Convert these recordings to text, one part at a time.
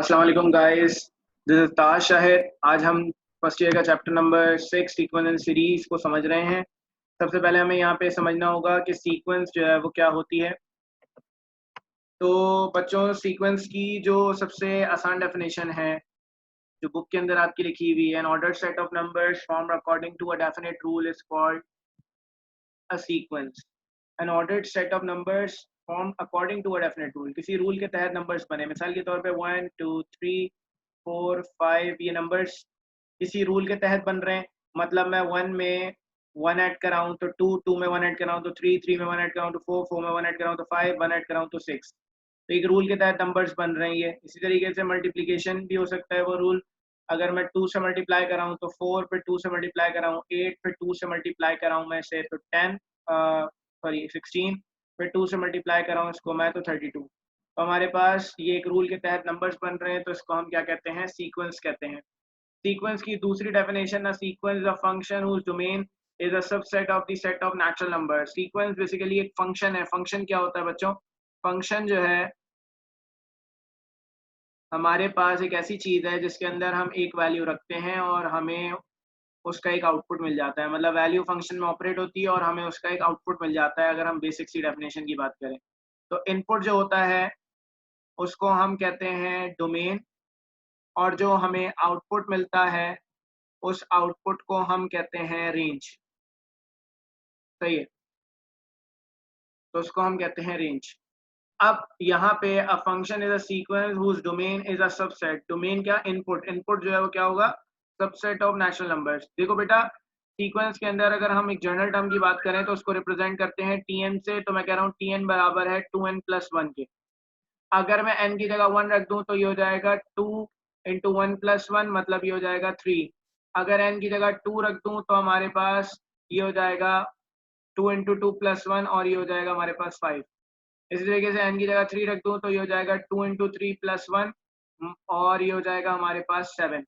अस्सलाम वालेकुम guys, this is ताज शाहिद। आज हम फर्स्ट ईयर का chapter number 6 sequence and series को समझ रहे हैं। सबसे पहले हमें यहाँ पे समझना होगा कि सीक्वेंस जो है वो क्या होती है। तो बच्चों, सीक्वेंस की जो सबसे आसान डेफिनेशन है जो बुक के अंदर आपकी लिखी हुई है, an ordered set of numbers formed according to a definite rule is called a sequence. An ordered set of numbers formed according to a definite rule, किसी रूल के तहत नंबर्स बने। मिसाल के तौर पे 1 2 3 4 5 ये नंबर्स किसी रूल के तहत बन रहे हैं। मतलब मैं 1 में 1 ऐड कराऊं तो 2, 2 में 1 ऐड कराऊं तो 3, 3 में 1 ऐड कराऊं तो 4, 4 में 1 ऐड कराऊं तो 5, 1 ऐड कराऊं तो 6। तो एक रूल के तहत नंबर्स बन रहे हैं ये। इसी तरीके से मल्टीप्लिकेशन भी हो सकता है वो रूल। अगर मैं 2 से मल्टीप्लाई कराऊं तो 4, फिर 2 से मल्टीप्लाई कराऊं 8, फिर 2 से मल्टीप्लाई कराऊं मैं से तो 10, सॉरी 16, फिर 2 से मल्टीप्लाई कराऊं इसको मैं तो 32। तो हमारे पास ये एक रूल के तहत नंबर्स बन रहे हैं, तो इसको हम क्या कहते हैं? सीक्वेंस कहते हैं। सीक्वेंस की दूसरी definition, a sequence a function whose domain is a subset of the set of natural number. Sequence basically एक फंक्शन है। फंक्शन क्या होता है बच्चों? फंक्शन जो है हमारे पास एक ऐसी चीज है जिसके अंदर हम एक वैल्यू रखते हैं और हमें उसका एक आउटपुट मिल जाता है। मतलब वैल्यू फंक्शन में ऑपरेट होती है और हमें उसका एक आउटपुट मिल जाता है। अगर हम बेसिक सी डेफिनेशन की बात करें तो इनपुट जो होता है उसको हम कहते हैं डोमेन, और जो हमें आउटपुट मिलता है उस आउटपुट को हम कहते हैं रेंज। सही है, तो उसको हम कहते हैं रेंज। अब यहाँ पे a function is a sequence whose domain is a subset. Domain क्या? इनपुट। इनपुट जो है वो क्या होगा? Subset of natural numbers. देखो बेटा, सीक्वेंस के अंदर अगर हम एक जनरल टर्म की बात करें तो उसको रिप्रेजेंट करते हैं टीएन से। तो मैं कह रहा हूँ टीएन बराबर है 2n+1 के। अगर मैं n की जगह 1 रख दूं तो ये हो जाएगा 2 इंटू 1+1, मतलब ये हो जाएगा 3। अगर n की जगह 2 रख दूं तो हमारे पास ये हो जाएगा 2 इंटू 2+1, और ये हो जाएगा हमारे पास 5। इसी तरीके से n की जगह 3 रख दूं तो ये हो जाएगा 2 इंटू 3+1, और ये हो जाएगा हमारे पास 7।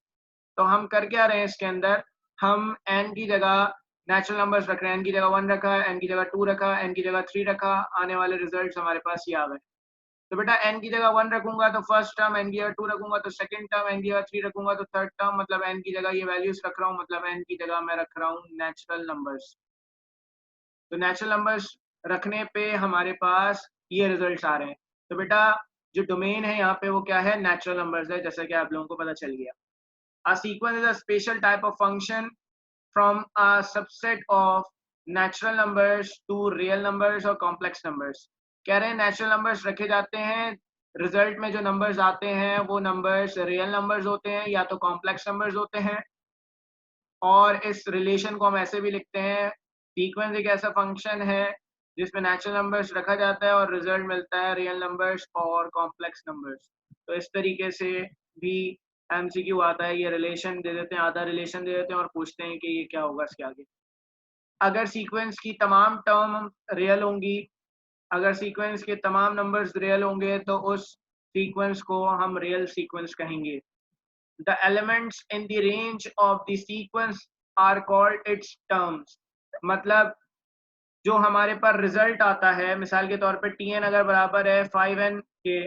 तो हम कर क्या रहे हैं इसके अंदर? हम n की जगह नेचुरल नंबर्स रख रहे हैं। n की जगह 1 रखा, n की जगह 2 रखा, n की जगह 3 रखा। आने वाले रिजल्ट्स हमारे पास ये आ गए। तो बेटा n की जगह 1 रखूंगा तो फर्स्ट टर्म, n की जगह 2 रखूंगा तो सेकंड टर्म, n की जगह 3 रखूंगा तो थर्ड टर्म। मतलब n की जगह ये वैल्यूज रख रहा हूँ, मतलब n की जगह मैं रख रहा हूँ नेचुरल नंबर्स। तो नेचुरल नंबर्स रखने पे हमारे पास ये रिजल्ट्स आ रहे हैं। तो बेटा जो डोमेन है यहाँ पे वो क्या है? नेचुरल नंबर्स है, जैसा कि आप लोगों को पता चल गया। A sequence is a special type of function from a subset of natural numbers to real numbers और कॉम्प्लेक्स नंबर्स। कह रहे हैं नेचुरल नंबर्स रखे जाते हैं, रिजल्ट में जो नंबर्स आते हैं वो नंबर्स रियल नंबर्स होते हैं या तो कॉम्प्लेक्स नंबर्स होते हैं। और इस रिलेशन को हम ऐसे भी लिखते हैं, सीक्वेंस एक ऐसा फंक्शन है जिसमें नेचुरल नंबर्स रखा जाता है और रिजल्ट मिलता है रियल नंबर्स और कॉम्प्लेक्स नंबर्स। तो इस तरीके से भी एमसीक्यू आता है। ये रिलेशन दे देते हैं, आधा रिलेशन दे देते हैं और पूछते हैं कि ये क्या होगा इसके आगे। अगर सीक्वेंस की तमाम टर्म रियल होंगी, अगर सीक्वेंस के तमाम नंबर्स रियल होंगे तो उस सीक्वेंस को हम रियल सीक्वेंस कहेंगे। The elements in the range of the sequence are called its terms। मतलब जो हमारे पास रिजल्ट आता है, मिसाल के तौर पे tn अगर बराबर है 5n के,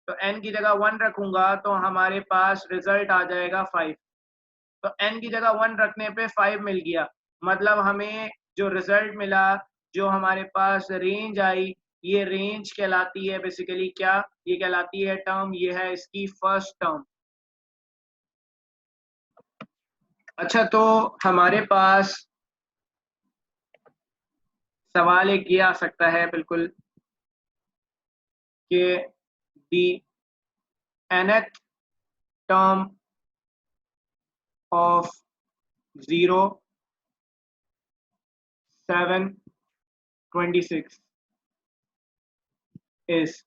तो n की जगह 1 रखूंगा तो हमारे पास रिजल्ट आ जाएगा 5। तो n की जगह 1 रखने पे 5 मिल गया। मतलब हमें जो रिजल्ट मिला, जो हमारे पास रेंज आई, ये रेंज कहलाती है बेसिकली क्या? ये कहलाती है टर्म, ये है इसकी फर्स्ट टर्म। अच्छा, तो हमारे पास सवाल एक ये आ सकता है बिल्कुल कि दी nth टर्म ऑफ 0 7 26 इज।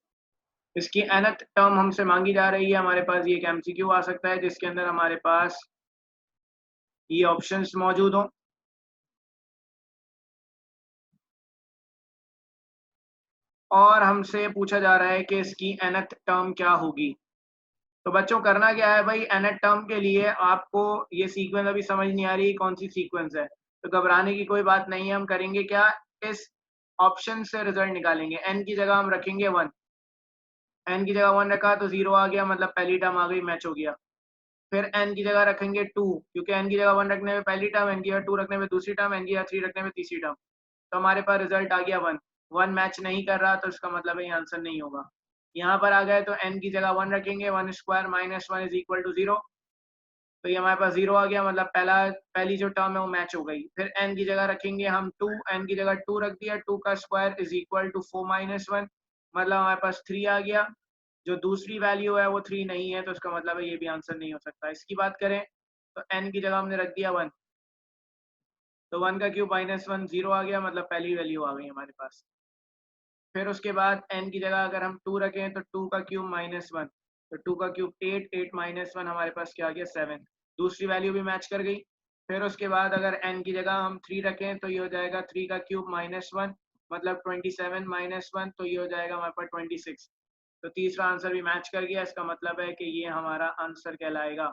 इसकी nth टर्म हमसे मांगी जा रही है। हमारे पास ये एक एमसीक्यू आ सकता है जिसके अंदर हमारे पास ये ऑप्शंस मौजूद हों, और हमसे पूछा जा रहा है कि इसकी nth टर्म क्या होगी। तो बच्चों करना क्या है भाई? nth टर्म के लिए आपको ये सीक्वेंस अभी समझ नहीं आ रही कौन सी सीक्वेंस है, तो घबराने की कोई बात नहीं है। हम करेंगे क्या? इस ऑप्शन से रिजल्ट निकालेंगे। n की जगह हम रखेंगे 1, n की जगह 1 रखा तो 0 आ गया, मतलब पहली टर्म आ गई, मैच हो गया। फिर n की जगह रखेंगे 2, क्योंकि n की जगह 1 रखने में पहली टर्म, n की जगह 2 रखने में दूसरी टर्म, n की जगह 3 रखने में तीसरी टर्म, तो हमारे पास रिजल्ट आ गया 1। 1 मैच नहीं कर रहा तो इसका मतलब है ये आंसर नहीं होगा। यहाँ पर आ गए तो n की जगह 1 रखेंगे, 1 square minus 1 is equal to 0, तो ये हमारे पास 0 आ गया, मतलब पहली जो टर्म है वो मैच हो गई। फिर n की जगह रखेंगे हम 2, n की जगह 2 रख दिया, 2 का square is equal to 4 minus 1, मतलब हमारे पास 3 आ गया। जो दूसरी वैल्यू है वो 3 नहीं है, तो इसका मतलब है ये भी आंसर नहीं हो सकता। इसकी बात करें तो n की जगह हमने रख दिया 1, तो 1 का क्यूब माइनस 1 0 आ गया, मतलब पहली वैल्यू आ गई हमारे पास। फिर उसके बाद n की जगह अगर हम 2 रखें तो 2 का क्यूब माइनस 1, तो 2 का क्यूब 8, 8 माइनस 1 हमारे पास क्या आ गया 7, दूसरी वैल्यू भी मैच कर गई। फिर उसके बाद अगर n की जगह हम 3 रखें तो ये हो जाएगा 3 का क्यूब माइनस 1, मतलब 27 माइनस 1, तो ये हो जाएगा हमारे पास 26, तो तीसरा आंसर भी मैच कर गया। इसका मतलब है कि ये हमारा आंसर कहलाएगा।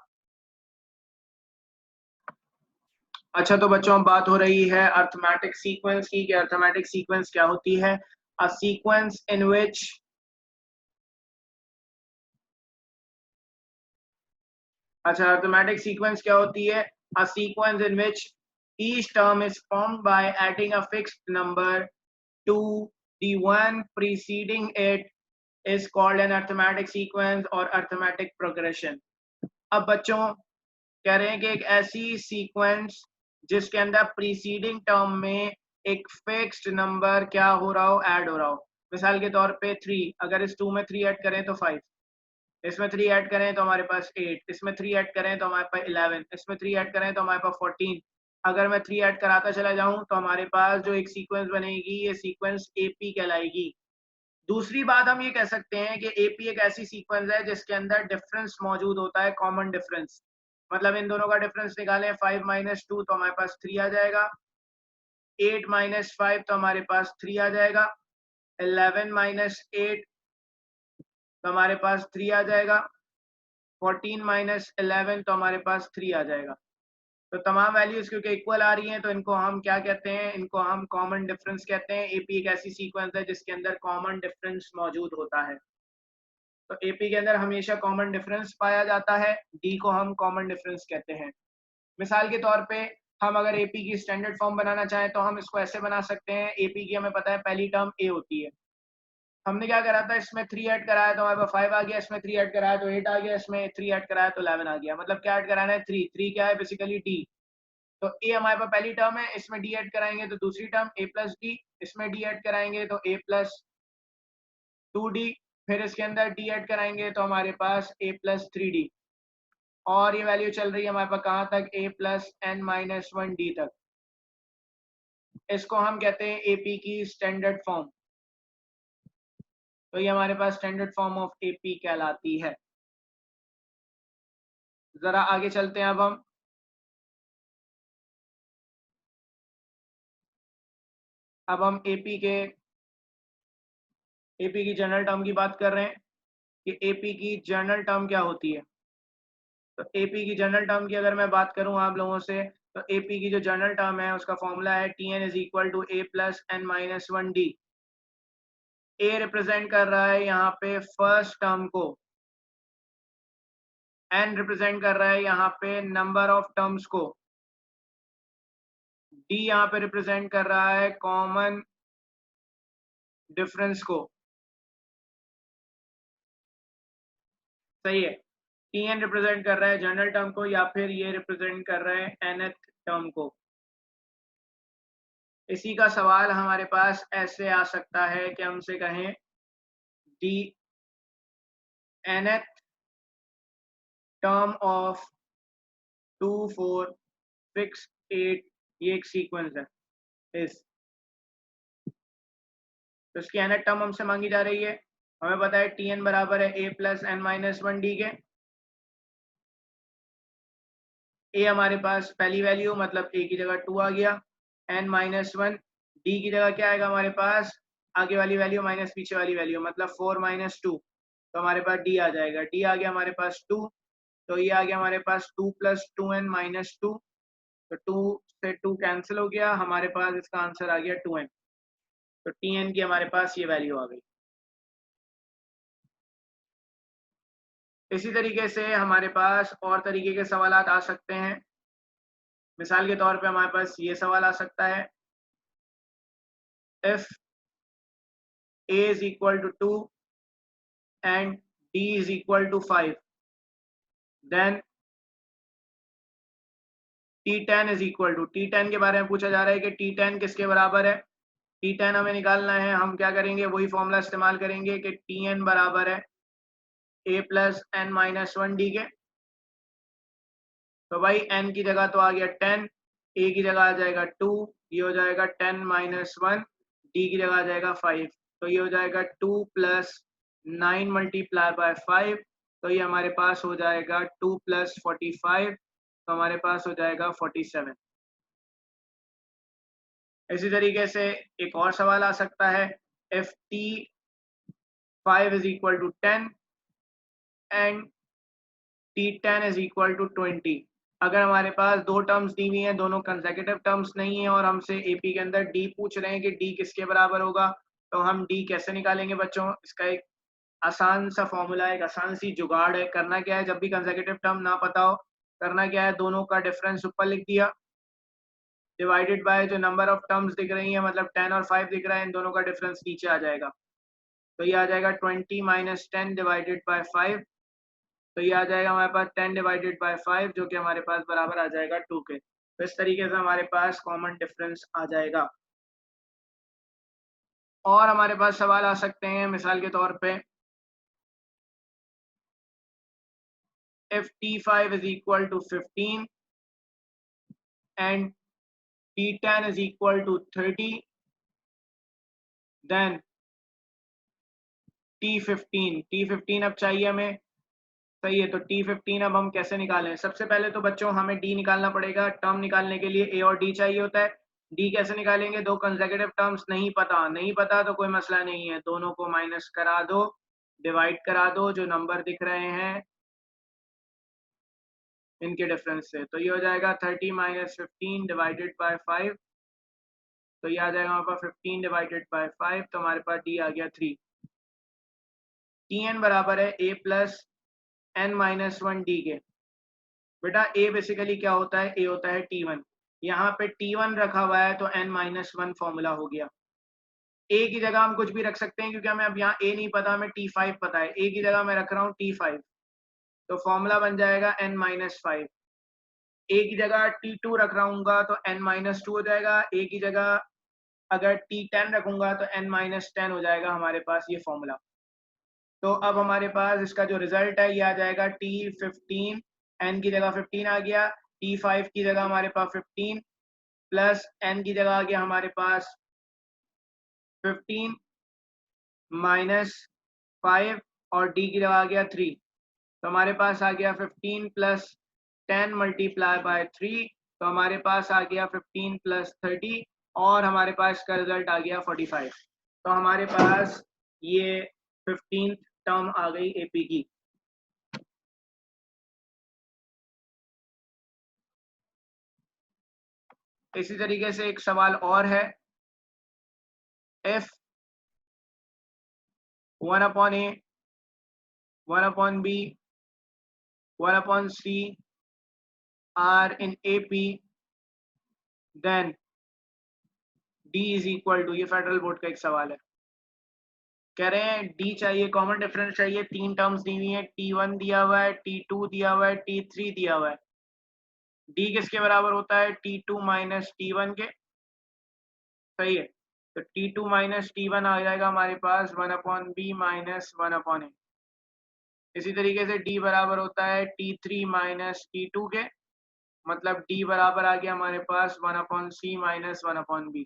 अच्छा, तो बच्चों अब बात हो रही है अर्थमेटिक सीक्वेंस की, कि अर्थमेटिक सीक्वेंस क्या होती है। अ सीक्वेंस इन विच अच्छा, अर्थमेटिक सीक्वेंस क्या होती है। A sequence in which each term is formed by adding a fixed number two the one preceding it is called an arithmetic sequence और अर्थमेटिक प्रोग्रेशन। अब बच्चों कह रहे हैं कि एक ऐसी सीक्वेंस जिसके अंदर प्रीसीडिंग टर्म में एक फिक्स्ड नंबर क्या हो रहा हो, ऐड हो रहा हो। मिसाल के तौर पे 3, अगर इस 2 में 3 ऐड करें तो 5, इसमें 3 ऐड करें तो हमारे पास 8, इसमें 3 ऐड करें तो हमारे पास 11, इसमें 3 ऐड करें तो हमारे पास 14। अगर मैं 3 ऐड कराता चला जाऊं तो हमारे पास जो एक सीक्वेंस बनेगी ये सीक्वेंस एपी कहलाएगी। दूसरी बात हम ये कह सकते हैं कि एपी एक ऐसी सीक्वेंस है जिसके अंदर डिफरेंस मौजूद होता है, कॉमन डिफरेंस। मतलब इन दोनों का डिफरेंस निकालें, 5 माइनस 2 तो हमारे पास 3 आ जाएगा, 8 माइनस 5 तो हमारे पास 3 आ जाएगा, 11 माइनस 8 तो हमारे पास 3 आ जाएगा, 14 माइनस 11 तो हमारे पास 3 आ जाएगा। तो तमाम वैल्यूज क्योंकि इक्वल आ रही हैं तो इनको हम क्या कहते हैं, इनको हम कॉमन डिफरेंस कहते हैं। एपी एक ऐसी सीक्वेंस है जिसके अंदर कॉमन डिफरेंस मौजूद होता है। तो एपी के अंदर हमेशा कॉमन डिफरेंस पाया जाता है, डी को हम कॉमन डिफरेंस कहते हैं। मिसाल के तौर पे हम अगर एपी की स्टैंडर्ड फॉर्म बनाना चाहें तो हम इसको ऐसे बना सकते हैं। एपी की हमें पता है पहली टर्म ए होती है, हमने क्या करा था, इसमें 3 ऐड कराया तो हमारे पास 5 आ गया, इसमें 3 ऐड कराया तो 8 आ गया, इसमें 3 ऐड कराया तो 11 आ गया। मतलब क्या ऐड कराना है, 3, 3 क्या है बेसिकली डी। तो ए हमारे पास पहली टर्म है, इसमें डी ऐड कराएंगे तो दूसरी टर्म ए प्लस डी, इसमें डी ऐड कराएंगे तो ए प्लस 2d, फिर इसके अंदर डी ऐड कराएंगे तो हमारे पास a प्लस 3d, और ये वैल्यू चल रही है हमारे पास कहाँ तक, a plus n minus 1d तक। इसको हम कहते हैं एपी की स्टैंडर्ड फॉर्म। तो ये हमारे पास स्टैंडर्ड फॉर्म ऑफ एपी कहलाती है। जरा आगे चलते हैं अब हम एपी की जनरल टर्म की बात कर रहे हैं कि एपी की जनरल टर्म क्या होती है। तो एपी की जनरल टर्म की अगर मैं बात करूं आप लोगों से, तो एपी की जो जनरल टर्म है उसका फॉर्मूला है t n is equal to A plus n minus 1d। A represent कर रहा है यहाँ पे फर्स्ट टर्म को, एन रिप्रेजेंट कर रहा है यहाँ पे नंबर ऑफ टर्म्स को, डी यहाँ पे रिप्रेजेंट कर रहा है कॉमन डिफरेंस को। सही है, टी एन रिप्रेजेंट कर रहा है जनरल टर्म को, या फिर ये रिप्रेजेंट कर रहा है nth टर्म को। इसी का सवाल हमारे पास ऐसे आ सकता है कि हमसे कहें दी nth टर्म ऑफ 2 4 6 8 ये एक सीक्वेंस है इस, तो इसकी nth टर्म हमसे मांगी जा रही है। हमें पता है टी एन बराबर है ए प्लस एन माइनस 1d के। ए हमारे पास पहली वैल्यू, मतलब ए की जगह 2 आ गया, एन माइनस 1, डी की जगह क्या आएगा हमारे पास, आगे वाली वैल्यू माइनस पीछे वाली वैल्यू, मतलब 4 माइनस 2, तो हमारे पास डी आ जाएगा। डी आ गया हमारे पास 2, तो ये आ गया हमारे पास 2 प्लस 2n माइनस 2, तो 2 से 2 कैंसिल हो गया, हमारे पास इसका आंसर आ गया 2n। तो टी एन की हमारे पास ये वैल्यू आ गई। इसी तरीके से हमारे पास और तरीके के सवाल आ सकते हैं। मिसाल के तौर पे हमारे पास ये सवाल आ सकता है, if a is equal to 2 and d is equal to 5, then T10 is equal to, T10 के बारे में पूछा जा रहा है कि T10 किसके बराबर है। T10 हमें निकालना है, हम क्या करेंगे, वही फॉर्मूला इस्तेमाल करेंगे कि Tn बराबर है a plus n minus 1 D के। तो भाई n की जगह तो आ गया 10, a की जगह आ जाएगा 2, ये हो जाएगा 10 माइनस 1, d की जगह आ जाएगा 5, तो ये हो जाएगा 2 प्लस 9 मल्टीप्लाई बाय 5, तो ये हमारे पास हो जाएगा 2 प्लस 45, तो हमारे पास हो जाएगा 47। इसी तरीके से एक और सवाल आ सकता है, if T5 is equal to 10 and T10 is equal to 20, अगर हमारे पास दो टर्म्स दी हुई हैं, दोनों कंसेक्यूटिव टर्म्स नहीं है और हमसे एपी के अंदर डी पूछ रहे हैं कि डी किसके बराबर होगा, तो हम डी कैसे निकालेंगे बच्चों। इसका एक आसान सा फॉर्मूला है, एक आसान सी जुगाड़ है। करना क्या है, जब भी कंसेक्यूटिव टर्म ना पता हो, करना क्या है, दोनों का डिफरेंस ऊपर लिख दिया, डिवाइडेड बाय जो नंबर ऑफ टर्म्स दिख रही हैं, मतलब 10 और 5 दिख रहा है, इन दोनों का डिफरेंस नीचे आ जाएगा। तो ये आ जाएगा 20 माइनस 10 डिवाइडेड बाय 5, तो ये आ जाएगा हमारे पास 10 डिवाइडेड बाय 5, जो कि हमारे पास बराबर आ जाएगा 2 के। तो इस तरीके से हमारे पास कॉमन डिफरेंस आ जाएगा। और हमारे पास सवाल आ सकते हैं, मिसाल के तौर पे, if T5 is equal to 15 and T10 is equal to 30, then T15 अब चाहिए हमें, सही है। तो T15 अब हम कैसे निकालें, सबसे पहले तो बच्चों हमें D निकालना पड़ेगा। टर्म निकालने के लिए A और D चाहिए होता है। D कैसे निकालेंगे, दो कंसेक्यूटिव टर्म्स नहीं पता तो कोई मसला नहीं है, दोनों को माइनस करा दो, डिवाइड करा दो, जो नंबर दिख रहे हैं इनके डिफरेंस से। तो ये हो जाएगा 30 माइनस 15 डिवाइडेड बाय 5, तो ये आ जाएगा हमारे पास 15 डिवाइडेड बाय 5, तो हमारे पास D आ गया 3। Tn बराबर है a plus n minus 1 D के। बेटा a बेसिकली क्या होता है, a होता है T1, यहाँ पे T1 रखा हुआ है तो n माइनस 1 फॉर्मूला हो गया। a की जगह हम कुछ भी रख सकते हैं, क्योंकि हमें अब यहाँ a नहीं पता, हमें T5 पता है, a की जगह मैं रख रहा हूँ T5, तो फॉर्मूला बन जाएगा n माइनस 5। a की जगह T2 रख रहा हूँ तो n माइनस 2 हो जाएगा, a की जगह अगर T10 रखूंगा तो n माइनस 10 हो जाएगा हमारे पास ये फॉर्मूला। तो अब हमारे पास इसका जो रिजल्ट है ये आ जाएगा T15, n की जगह 15 आ गया, T5 की जगह हमारे पास 15 प्लस n की जगह आ गया हमारे पास 15 माइनस 5 और d की जगह आ गया 3, तो हमारे पास आ गया 15 प्लस 10 मल्टीप्लाई बाय 3, तो हमारे पास आ गया 15 प्लस 30 और हमारे पास इसका रिजल्ट आ गया 45। तो हमारे पास ये 15th टर्म आ गई एपी की। इसी तरीके से एक सवाल और है, if 1 upon a 1 upon b 1 upon c are in AP, then d is equal to, ये फेडरल बोर्ड का एक सवाल है, कह रहे हैं d चाहिए, कॉमन डिफरेंस चाहिए, तीन टर्म्स दी हुई है, T1 दिया हुआ है, T2 दिया हुआ है, T3 दिया हुआ है। d किसके बराबर होता है, T2 माइनस T1 के, सही है। तो T2 माइनस T1 आ जाएगा हमारे पास 1 अपॉन बी माइनस 1 अपॉन ए। इसी तरीके से d बराबर होता है T3 माइनस T2 के, मतलब d बराबर आ गया हमारे पास 1 upon C minus 1 upon B.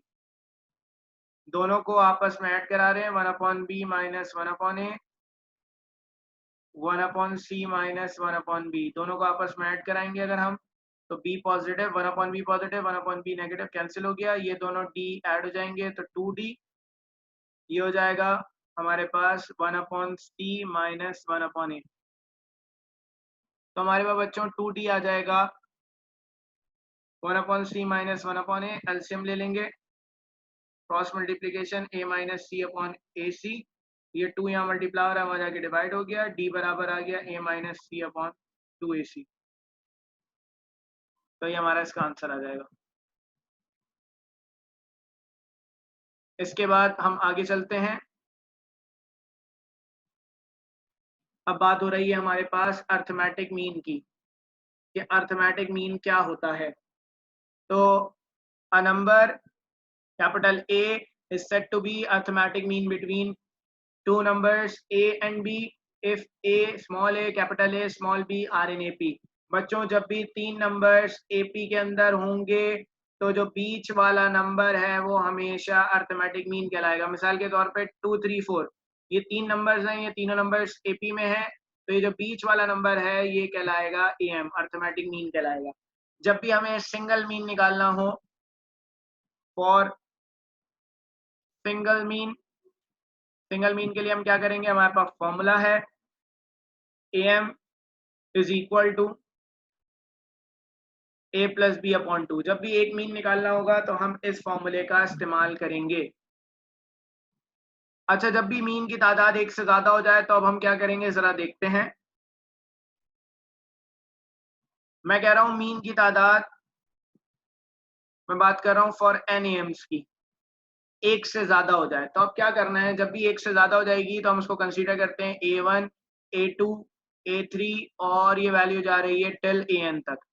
दोनों को आपस में ऐड करा रहे हैं, 1 अपॉन बी माइनस 1 अपॉन ए, 1 upon C minus 1 upon B, दोनों को आपस में ऐड कराएंगे अगर हम, तो b positive, 1 upon b positive, 1 upon b negative, cancel हो गया, ये दोनों d ऐड हो जाएंगे तो 2d, ये हो जाएगा हमारे पास 1 upon C minus 1 upon A. तो हमारे पास बच्चों 2d आ जाएगा 1 upon C minus 1 upon A, LCM ले लेंगे, cross multiplication a minus C upon A C, ये 2 यहाँ मल्टीप्लाई हो रहा है, वहाँ जाके डिवाइड हो गया, डी बराबर आ गया a minus C upon 2ac। तो ये हमारा इसका आंसर आ जाएगा। इसके बाद हम आगे चलते हैं। अब बात हो रही है हमारे पास अर्थमेटिक मीन की, कि अर्थमेटिक मीन क्या होता है। तो a number capital A is said to be arithmetic mean between two numbers A and B if A small a capital A small b are in AP। बच्चों जब भी तीन नंबर्स AP के अंदर होंगे तो जो बीच वाला नंबर है वो हमेशा अर्थमेटिक मीन कहलाएगा। मिसाल के तौर पे 2 3 4 ये तीन नंबर्स हैं, ये तीनों नंबर्स AP में है, तो ये जो बीच वाला नंबर है ये कहलाएगा AM, अर्थमेटिक मीन कहलाएगा। जब भी हमें सिंगल मीन निकालना हो for single mean, single mean के लिए हम क्या करेंगे, हमारे पास फॉर्मूला है am is equal to a plus b upon 2। जब भी एक मीन निकालना होगा तो हम इस फॉर्मूले का इस्तेमाल करेंगे। अच्छा, जब भी मीन की तादाद एक से ज्यादा हो जाए तो अब हम क्या करेंगे जरा देखते हैं। मैं कह रहा हूं मीन की तादाद, मैं बात कर रहा हूं फॉर n एम्स की, एक से ज्यादा हो जाए तो अब क्या करना है, जब भी एक से ज्यादा हो जाएगी तो हम उसको कंसीडर करते हैं a1 a2 a3 और ये वैल्यू जा रही है टिल an तक।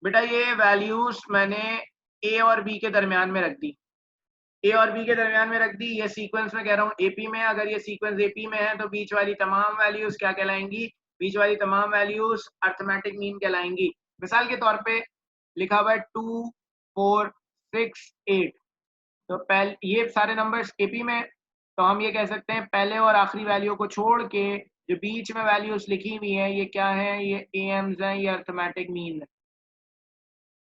बेटा ये वैल्यूज मैंने ए और बी के दरमियान में रख दी, ए और बी के दरमियान में रख दी। ये सीक्वेंस में कह रहा हूँ एपी में, अगर ये सीक्वेंस एपी में है तो बीच वाली तमाम वैल्यूज क्या कहलाएंगी, बीच वाली तमाम वैल्यूज अर्थमेटिक मीन कहलाएंगी। मिसाल के तौर पे लिखा हुआ है 2 4 6 8, तो पहले ये सारे नंबर्स एपी में, तो हम ये कह सकते हैं पहले और आखिरी वैल्यू को छोड़ के जो बीच में वैल्यूज लिखी हुई है ये क्या है, ये एम्स हैं, ये अर्थमेटिक मीन है।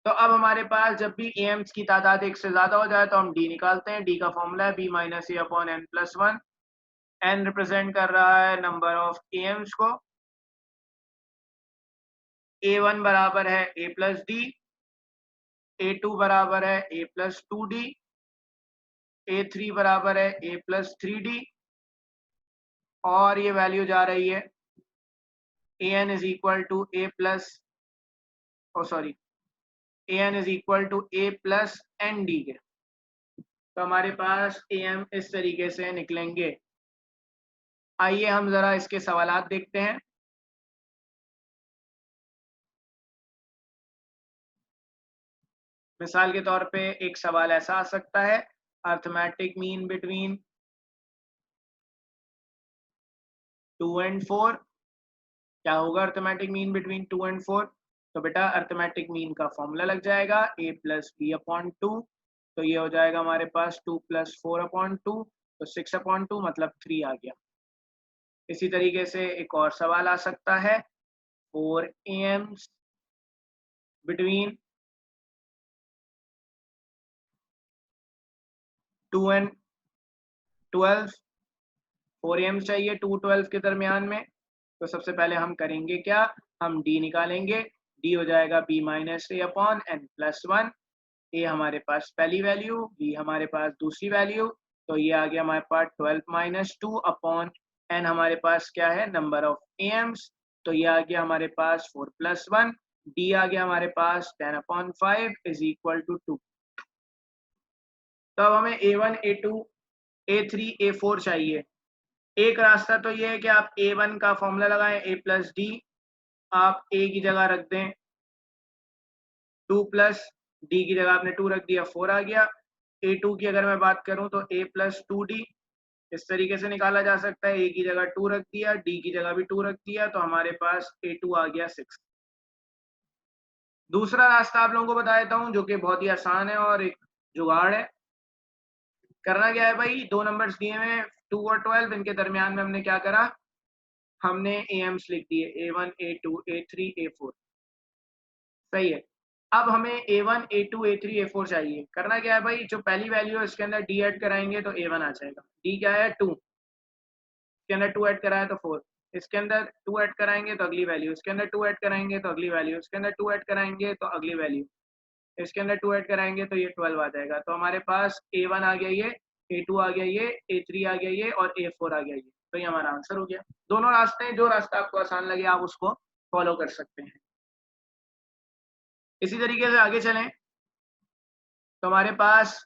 तो अब हमारे पास जब भी एम्स की तादाद एक से ज्यादा हो जाए तो हम डी निकालते हैं। डी का फॉर्मूला है B minus A upon N plus one. N represent कर रहा है नंबर ऑफ एम्स को। ए वन बराबर है ए प्लस डी, ए टू बराबर है ए प्लस टू डी, ए थ्री बराबर है ए प्लस थ्री डी, और ये वैल्यू जा रही है A N is equal to A plus, oh sorry, A N is equal to A plus N D के। तो हमारे पास ए एम इस तरीके से निकलेंगे। आइए हम जरा इसके सवालात देखते हैं। मिसाल के तौर पे एक सवाल ऐसा आ सकता है, अर्थमेटिक मीन बिटवीन 2 and 4, क्या होगा अर्थमेटिक मीन बिटवीन 2 and 4। तो बेटा अर्थमेटिक मीन का फॉर्मूला लग जाएगा a प्लस बी अपॉन 2, तो ये हो जाएगा हमारे पास 2 प्लस 4 अपॉन 2, तो 6 अपॉन 2 मतलब 3 आ गया। इसी तरीके से एक और सवाल आ सकता है, 4 एम्स बिटवीन 2 and 12, 4 एम्स चाहिए 2 12 के दरमियान में। तो सबसे पहले हम करेंगे क्या, हम डी निकालेंगे। डी हो जाएगा B minus A upon N plus one. ए हमारे पास पहली वैल्यू, बी हमारे पास दूसरी वैल्यू, तो ये आ गया हमारे पास 12 माइनस 2 अपॉन एन हमारे पास क्या है, नंबर ऑफ एम्स, तो ये आ गया हमारे पास 4 प्लस वन। डी आ गया हमारे पास 10 अपॉन 5 इज इक्वल टू 2। तो अब हमें A1 A2 A3 A4 चाहिए। एक रास्ता तो ये है कि आप A1 का फॉर्मूला लगाएं a प्लस डी, आप a की जगह रख दें 2 प्लस डी की जगह आपने 2 रख दिया, 4 आ गया। A2 की अगर मैं बात करूं तो a प्लस टू डी, इस तरीके से निकाला जा सकता है। a की जगह 2 रख दिया, d की जगह भी 2 रख दिया, तो हमारे पास A2 आ गया 6। दूसरा रास्ता आप लोगों को बता देता हूं जो कि बहुत ही आसान है और एक जुगाड़ है। करना क्या है भाई, दो नंबर्स दिए हुए हैं 2 और 12, इनके दरमियान में हमने क्या करा, हमने एम्स लिख दिए A1 A2 A3 A4। सही है। अब हमें A1 A2 A3 A4 चाहिए। करना क्या है भाई, जो पहली वैल्यू है उसके अंदर D ऐड कराएंगे तो A1 आ जाएगा। D क्या है 2, इसके अंदर 2 ऐड कराया तो 4, इसके अंदर 2 ऐड कराएंगे तो अगली वैल्यू, इसके अंदर 2 ऐड कराएंगे तो अगली वैल्यू, इसके अंदर 2 ऐड कराएंगे तो अगली वैल्यू, इसके अंदर 2 ऐड कराएंगे तो ये 12 आ जाएगा। तो हमारे पास A1 आ गया ये A2 आ गया ये, A3 आ गया ये और A4 आ गया ये। तो ये हमारा आंसर हो गया। दोनों रास्ते हैं, जो रास्ता आपको आसान लगे आप उसको फॉलो कर सकते हैं। इसी तरीके से आगे चलें तो हमारे पास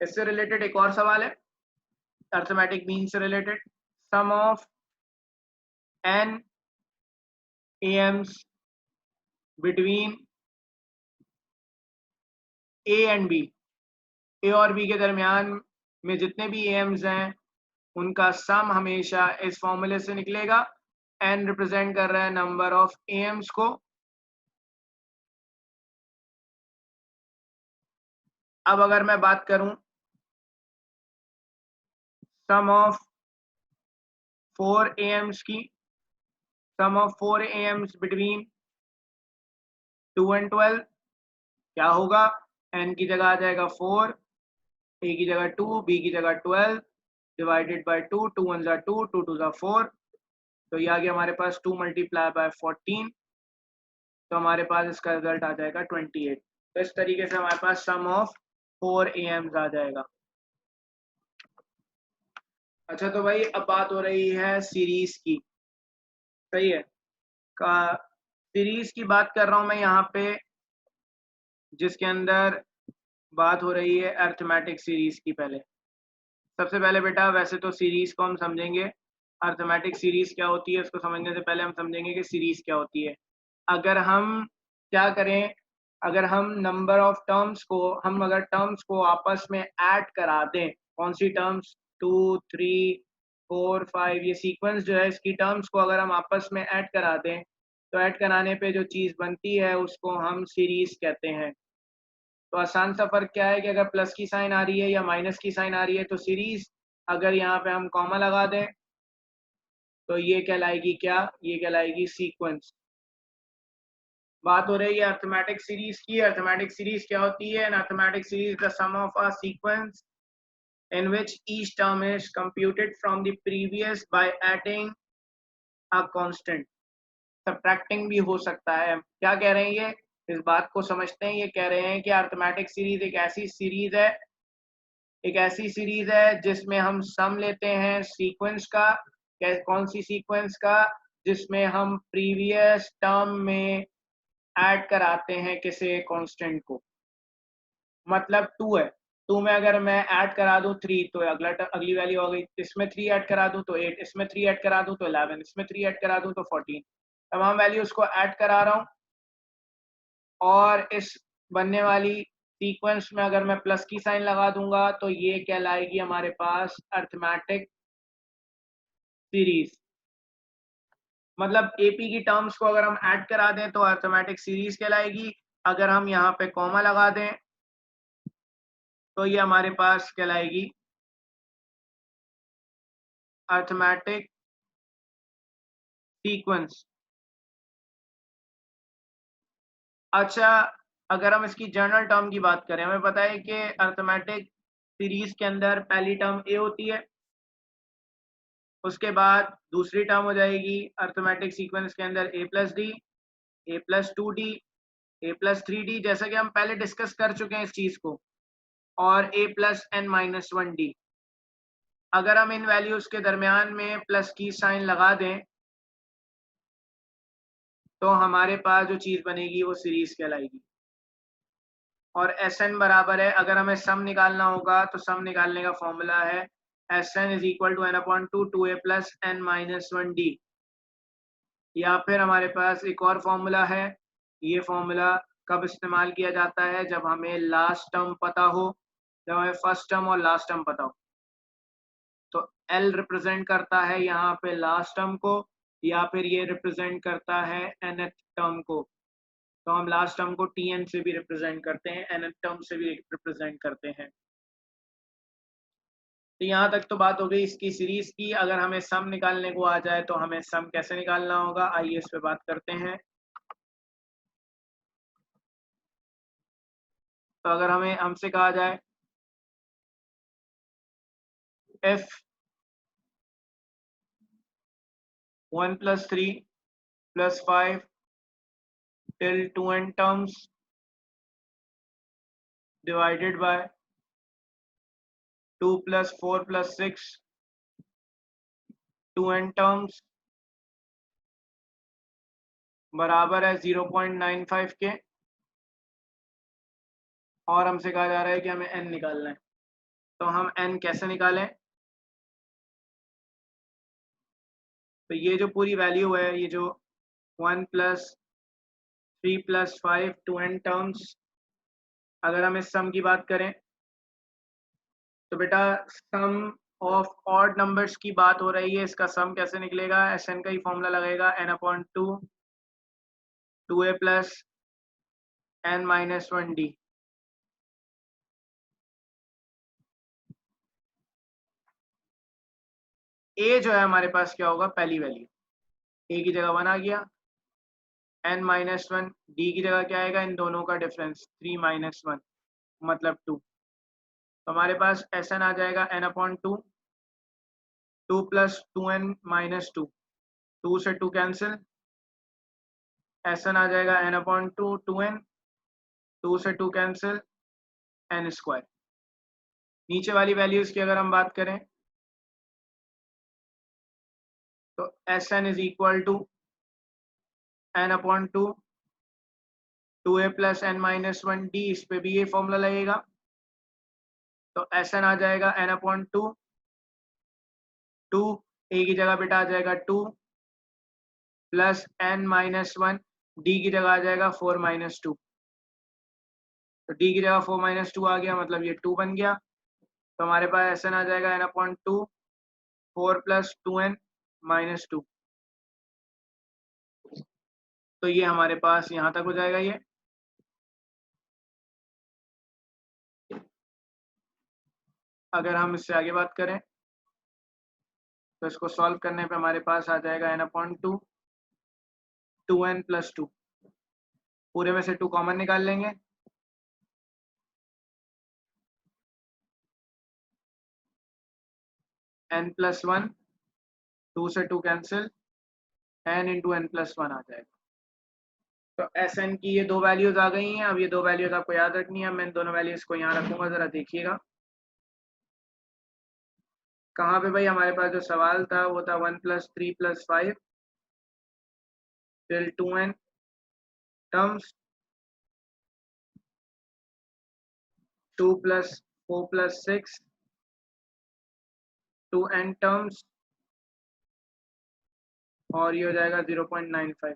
इससे रिलेटेड एक और सवाल है, अर्थमेटिक मीन से related. Sum of n AMs between A and B, A और B के दरमियान में जितने भी AMs हैं उनका सम हमेशा इस फॉर्मूले से निकलेगा। n रिप्रेजेंट कर रहा है नंबर ऑफ AMs को। अब अगर मैं बात करूं सम ऑफ 4 AMs की, सम ऑफ 4 AMs बिटवीन 2 and 12 क्या होगा? n की जगह आ जाएगा 4, A की जगह 2, B की जगह 12 डिवाइडेड बाय 2, 2 1 जा 2, 2 2 जा 4, तो ये आ गया हमारे पास 2 मल्टीप्लाई बाय 14, तो हमारे पास इसका रिजल्ट आ जाएगा 28। तो इस तरीके से हमारे पास सम ऑफ 4 AMs आ जाएगा। अच्छा तो भाई अब बात हो रही है सीरीज की, सही है? का सीरीज की बात कर रहा हूं मैं यहाँ पे, जिसके अंदर बात हो रही है अर्थमेटिक सीरीज की। पहले सबसे पहले बेटा वैसे तो सीरीज को हम समझेंगे, अर्थमेटिक सीरीज क्या होती है उसको समझने से पहले हम समझेंगे कि सीरीज क्या होती है। अगर हम क्या करें, अगर हम नंबर ऑफ टर्म्स को, हम अगर टर्म्स को आपस में ऐड करा दें, कौन सी टर्म्स, 2 3 4 5, ये सीक्वेंस जो है इसकी टर्म्स को अगर हम आपस में ऐड करा दें तो ऐड कराने पे जो चीज़ बनती है उसको हम सीरीज कहते हैं। तो आसान सा फर्क क्या है कि अगर प्लस की साइन आ रही है या माइनस की साइन आ रही है तो सीरीज, अगर यहाँ पे हम कॉमा लगा दें तो ये कहलाएगी क्या? ये कहलाएगी सीक्वेंस। बात हो रही है अर्थमेटिक सीरीज की। अर्थमेटिक सीरीज क्या होती है? An arithmetic series the sum of a sequence in which each term is computed from the previous by adding a constant। Subtracting भी हो सकता है। क्या कह रहे हैं ये, इस बात को समझते हैं। ये कह रहे हैं कि अर्थमेटिक सीरीज एक ऐसी सीरीज है, एक ऐसी सीरीज है जिसमें हम सम लेते हैं सीक्वेंस का। कौन सी सीक्वेंस का? जिसमें हम प्रीवियस टर्म में ऐड कराते हैं किसे? कांस्टेंट को। मतलब 2 है, 2 में अगर मैं ऐड करा दूं 3 तो अगली वैल्यू आ गई, इसमें 3 ऐड करा दूं तो 8, इसमें 3 ऐड करा दूं तो 11, इसमें 3 ऐड करा दूं तो 14। तमाम वैल्यूज को ऐड करा रहा हूं और इस बनने वाली सीक्वेंस में अगर मैं प्लस की साइन लगा दूंगा तो ये कहलाएगी हमारे पास अर्थमेटिक सीरीज। मतलब एपी की टर्म्स को अगर हम ऐड करा दें तो अर्थमेटिक सीरीज कहलाएगी। अगर हम यहाँ पे कॉमा लगा दें तो ये हमारे पास कहलाएगी अर्थमेटिक सीक्वेंस। अच्छा अगर हम इसकी जनरल टर्म की बात करें, हमें पता है कि अर्थमेटिक सीरीज के अंदर पहली टर्म ए होती है, उसके बाद दूसरी टर्म हो जाएगी अर्थमेटिक सीक्वेंस के अंदर ए प्लस डी, ए प्लस 2d, ए प्लस 3d, जैसा कि हम पहले डिस्कस कर चुके हैं इस चीज को, और ए प्लस एन माइनस 1d। अगर हम इन वैल्यूज के दरमियान में प्लस की साइन लगा दें तो हमारे पास जो चीज बनेगी वो सीरीज कहलाएगी। और एस एन बराबर है, अगर हमें सम निकालना होगा तो सम निकालने का फॉर्मूला है s n is equal to n upon two, 2a plus n minus 1d। या फिर हमारे पास एक और फॉर्मूला है, ये फॉर्मूला कब इस्तेमाल किया जाता है? जब हमें लास्ट टर्म पता हो, जब हमें फर्स्ट टर्म और लास्ट टर्म पता हो। तो L रिप्रेजेंट करता है यहाँ पे लास्ट टर्म को, या फिर ये रिप्रेजेंट करता है nth टर्म को। तो हम लास्ट टर्म को Tn से भी रिप्रेजेंट करते हैं, nth टर्म से भी रिप्रेजेंट करते हैं। तो यहाँ तक तो बात हो गई इसकी सीरीज की। अगर हमें सम निकालने को आ जाए तो हमें सम कैसे निकालना होगा, आइए इस पे बात करते हैं। तो अगर हमें हमसे कहा जाए f 1 + 3 + 5 till 2n terms divided by 2 + 4 + 6 2n terms बराबर है 0.95 के, और हमसे कहा जा रहा है कि हमें n निकालना है। तो हम n कैसे निकालें? तो ये जो पूरी वैल्यू है, ये जो 1 + 3 + 5 2n टर्म्स, अगर हम इस सम की बात करें तो बेटा सम ऑफ ऑड नंबर्स की बात हो रही है। इसका सम कैसे निकलेगा? Sn का ही फॉर्मूला लगेगा, n/2 2a + n-1d। a जो है हमारे पास क्या होगा? पहली वैल्यू, a की जगह 1 आ गया, n-1 d की जगह क्या आएगा? इन दोनों का डिफरेंस 3 - 1 मतलब 2। तो हमारे पास Sn आ जाएगा n/2 2 + 2n - 2, 2 से 2 कैंसिल, Sn आ जाएगा n/2 2n, 2 से 2 कैंसिल, n²। नीचे वाली वैल्यूज की अगर हम बात करें तो Sn = n/2 2a + n-1d, इस पे भी ये फॉर्मूला लगेगा। तो Sn आ जाएगा n/2 2, a की जगह बेटा आ जाएगा 2 + n-1, d की जगह आ जाएगा 4 - 2। तो d की जगह 4 - 2 आ गया, मतलब ये 2 बन गया। तो हमारे पास Sn आ जाएगा n/2 4 + 2n - 2। तो ये हमारे पास यहाँ तक हो जाएगा। ये अगर हम इससे आगे बात करें तो इसको सॉल्व करने पे हमारे पास आ जाएगा n/2 2n + 2। पूरे में से 2 कॉमन निकाल लेंगे, n + 1, 2 से 2 कैंसिल, n × n + 1 आ जाएगा। तो Sn की ये दो वैल्यूज आ गई हैं। अब ये दो वैल्यूज आपको याद रखनी है। मैं इन दोनों वैल्यूज को यहाँ रखूंगा, जरा देखिएगा। कहाँ पे भाई? हमारे पास जो सवाल था वो था 1 + 3 + 5 till 2n terms, 2 + 4 + 6 2n terms, और ये हो जाएगा 0.95।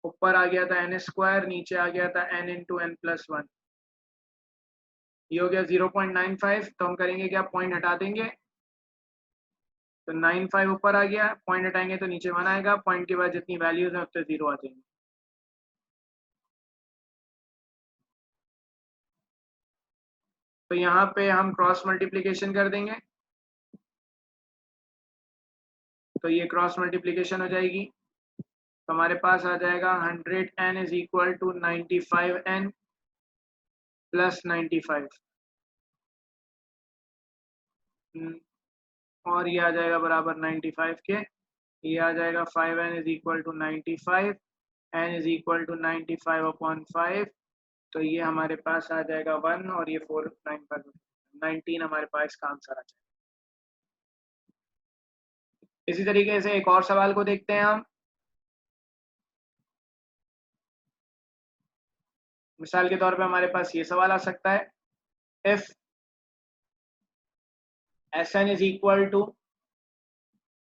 ऊपर आ गया था n², नीचे आ गया था n × n + 1। ये हो गया 0.95। तो हम करेंगे क्या? पॉइंट हटा देंगे, तो 95 ऊपर आ गया, पॉइंट हटाएंगे तो नीचे 1 आएगा, पॉइंट के बाद जितनी वैल्यूज है उससे 0 आ जाएंगे। तो यहाँ पे हम क्रॉस मल्टीप्लिकेशन कर देंगे, तो ये क्रॉस मल्टीप्लिकेशन हो जाएगी। तो हमारे पास आ जाएगा 100n = 95n + 95, और ये आ जाएगा बराबर 95 के। ये आ जाएगा 5n = 95, n = 95/5। तो ये हमारे पास आ जाएगा 1, और ये 4 9 पर 19 हमारे पास का आंसर आ जाएगा। इसी तरीके से एक और सवाल को देखते हैं हम। मिसाल के तौर पे हमारे पास ये सवाल आ सकता है, इफ Sn =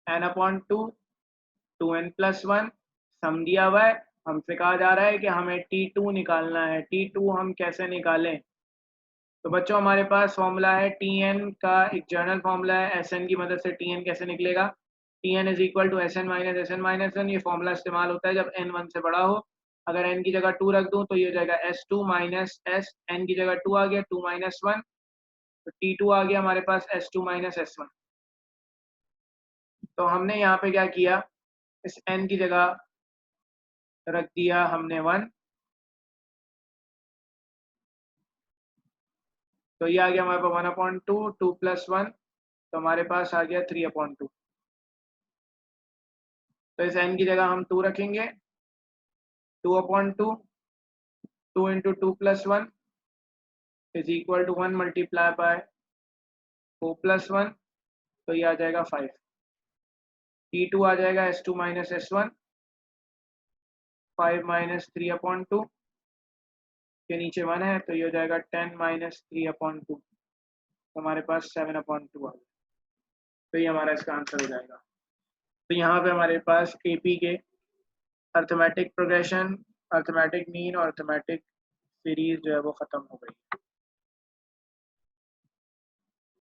n/2 2n + 1, सम दिया हुआ है। हमसे कहा जा रहा है कि हमें T2 निकालना है। T2 हम कैसे निकालें? तो बच्चों हमारे पास फॉर्मूला है Tn का, एक जर्नल फॉर्मूला है। Sn की मदद से Tn कैसे निकलेगा? Tn = Sn - Sn - n। ये फॉर्मूला इस्तेमाल होता है जब n 1 से बड़ा हो। अगर n की जगह 2 रख दूं तो ये हो जाएगा S2 - S, n की जगह 2 आ गया, 2 - 1, तो T2 आ गया हमारे पास S2 - S1। तो हमने यहाँ पे क्या किया? इस n की जगह रख दिया हमने 1, तो ये आ गया हमारे पास 1/2 2 + 1, तो हमारे पास आ गया 3/2। तो इस n की जगह हम 2 रखेंगे, 2/2 2 × 2 + 1 = 1 × O+1, तो ये आ जाएगा 5। T2 आ जाएगा S2 माइनस S1, 5 माइनस 3/2 के नीचे 1 है, तो ये हो जाएगा 10 माइनस 3/2, तो हमारे पास 7/2 आ गया। तो ये हमारा इसका आंसर हो जाएगा। तो यहाँ पे हमारे पास AP के अर्थमेटिक प्रोग्रेशन, अर्थमेटिक मीन और अर्थमेटिक सीरीज जो है वो ख़त्म हो गई।